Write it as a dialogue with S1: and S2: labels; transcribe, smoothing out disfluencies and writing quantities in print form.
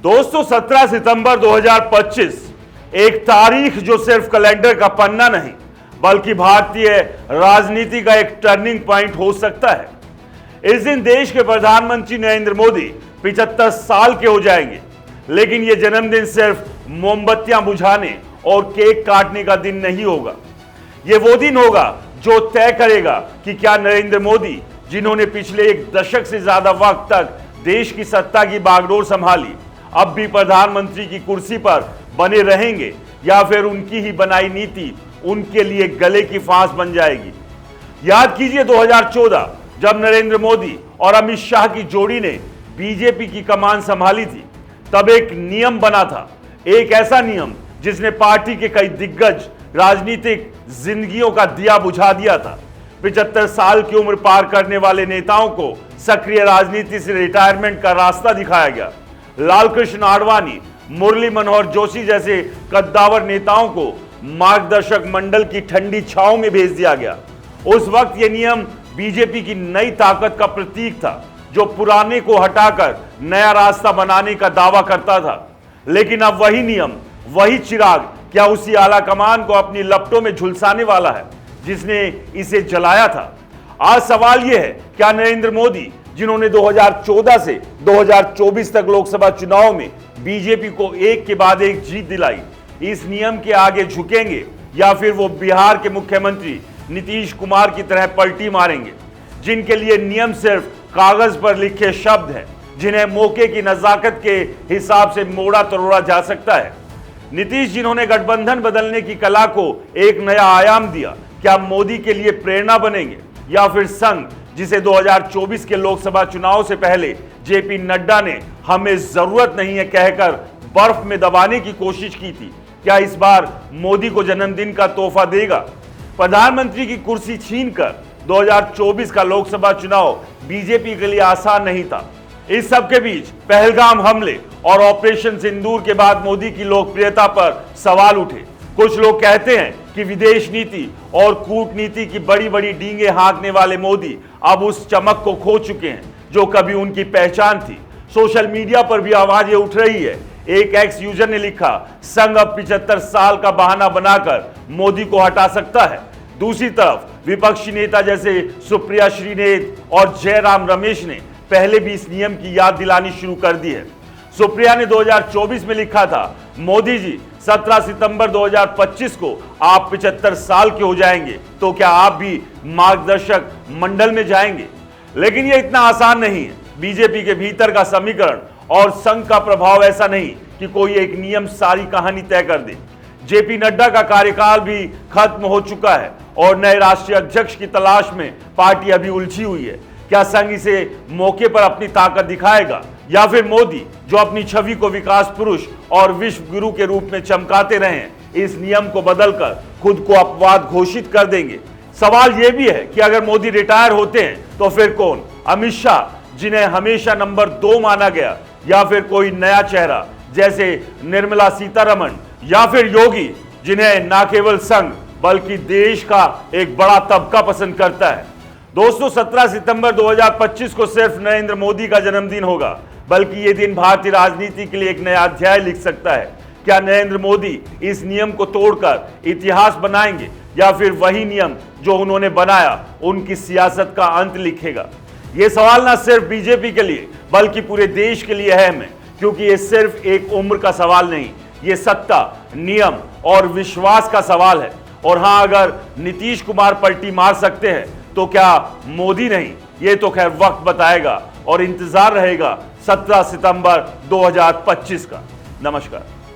S1: दोस्तों 17 सितंबर 2025 एक तारीख जो सिर्फ कैलेंडर का पन्ना नहीं बल्कि भारतीय राजनीति का एक टर्निंग पॉइंट हो सकता है। इस दिन देश के प्रधानमंत्री नरेंद्र मोदी 75 साल के हो जाएंगे, लेकिन यह जन्मदिन सिर्फ मोमबत्तियां बुझाने और केक काटने का दिन नहीं होगा। यह वो दिन होगा जो तय करेगा कि क्या नरेंद्र मोदी, जिन्होंने पिछले एक दशक से ज्यादा वक्त तक देश की सत्ता की बागडोर संभाली, अब भी प्रधानमंत्री की कुर्सी पर बने रहेंगे या फिर उनकी ही बनाई नीति उनके लिए गले की फांस बन जाएगी। याद कीजिए 2014 जब नरेंद्र मोदी और अमित शाह की जोड़ी ने बीजेपी की कमान संभाली थी, तब एक नियम बना था, एक ऐसा नियम जिसने पार्टी के कई दिग्गज राजनीतिक जिंदगियों का दिया बुझा दिया था। 75 साल की उम्र पार करने वाले नेताओं को सक्रिय राजनीति से रिटायरमेंट का रास्ता दिखाया गया। लालकृष्ण आडवाणी, मुरली मनोहर जोशी जैसे कद्दावर नेताओं को मार्गदर्शक मंडल की ठंडी छांव में भेज दिया गया। उस वक्त यह नियम बीजेपी की नई ताकत का प्रतीक था, जो पुराने को हटाकर नया रास्ता बनाने का दावा करता था। लेकिन अब वही नियम, वही चिराग क्या उसी आला कमान को अपनी लपटों में झुलसाने वाला है जिसने इसे जलाया था? आज सवाल यह है, क्या नरेंद्र मोदी, जिन्होंने 2014 से 2024 तक लोकसभा चुनाव में बीजेपी को एक के बाद एक जीत दिलाई, इस नियम के आगे झुकेंगे या फिर वो बिहार के मुख्यमंत्री नीतीश कुमार की तरह पलटी मारेंगे, जिनके लिए नियम सिर्फ कागज पर लिखे शब्द हैं, जिन्हें मौके की नजाकत के हिसाब से मोड़ा तोड़ा जा सकता है? नीतीश, जिन्होंने गठबंधन बदलने की कला को एक नया आयाम दिया, क्या मोदी के लिए प्रेरणा बनेंगे या फिर संघ, जिसे 2024 के लोकसभा चुनाव से पहले जेपी नड्डा ने हमें जरूरत नहीं है कहकर बर्फ में दबाने की कोशिश की थी, क्या इस बार मोदी को जन्मदिन का तोहफा देगा? प्रधानमंत्री की कुर्सी छीनकर 2024 का लोकसभा चुनाव बीजेपी के लिए आसान नहीं था। इस सब के बीच पहलगाम हमले और ऑपरेशन सिंदूर के बाद मोदी की लोकप्रियता पर सवाल उठे। कुछ लोग कहते हैं कि विदेश नीति और कूटनीति की बड़ी बड़ी डींगे हाँकने वाले मोदी अब उस चमक को खो चुके हैं जो कभी उनकी पहचान थी। सोशल मीडिया पर भी आवाजें उठ रही है। एक एक्स यूजर ने लिखा, संघ अब 75 साल का बहाना बनाकर मोदी को हटा सकता है। दूसरी तरफ विपक्षी नेता जैसे सुप्रिया श्रीनेत और जयराम रमेश ने पहले भी इस नियम की याद दिलानी शुरू कर दी है। सुप्रिया ने 2024 में लिखा था, मोदी जी 17 सितंबर 2025 को आप 75 साल के हो जाएंगे, तो क्या आप भी मार्गदर्शक मंडल में जाएंगे? लेकिन यह इतना आसान नहीं है। बीजेपी के भीतर का समीकरण और संघ का प्रभाव ऐसा नहीं कि कोई एक नियम सारी कहानी तय कर दे। जेपी नड्डा का कार्यकाल भी खत्म हो चुका है और नए राष्ट्रीय अध्यक्ष की तलाश में पार्टी अभी उलझी हुई है। क्या संघ इसे मौके पर अपनी ताकत दिखाएगा या फिर मोदी, जो अपनी छवि को विकास पुरुष और विश्व गुरु के रूप में चमकाते रहे, इस नियम को बदलकर खुद को अपवाद घोषित कर देंगे? सवाल यह भी है कि अगर मोदी रिटायर होते हैं तो फिर कौन? अमित शाह, जिन्हें हमेशा नंबर 2 माना गया, या फिर कोई नया चेहरा जैसे निर्मला सीतारमण, या फिर योगी, जिन्हें न केवल संघ बल्कि देश का एक बड़ा तबका पसंद करता है? दोस्तों 17 सितंबर 2025 को सिर्फ नरेंद्र मोदी का जन्मदिन होगा, बल्कि ये दिन भारतीय राजनीति के लिए एक नया अध्याय लिख सकता है। क्या नरेंद्र मोदी इस नियम को तोड़कर इतिहास बनाएंगे या फिर वही नियम जो उन्होंने बनाया उनकी सियासत का अंत लिखेगा? ये सवाल ना सिर्फ बीजेपी के लिए बल्कि पूरे देश के लिए अहम है, क्योंकि ये सिर्फ एक उम्र का सवाल नहीं, ये सत्ता, नियम और विश्वास का सवाल है। और हाँ, अगर नीतीश कुमार पलटी मार सकते हैं तो क्या मोदी नहीं? ये तो खैर वक्त बताएगा और इंतजार रहेगा 17 सितंबर 2025 का। नमस्कार।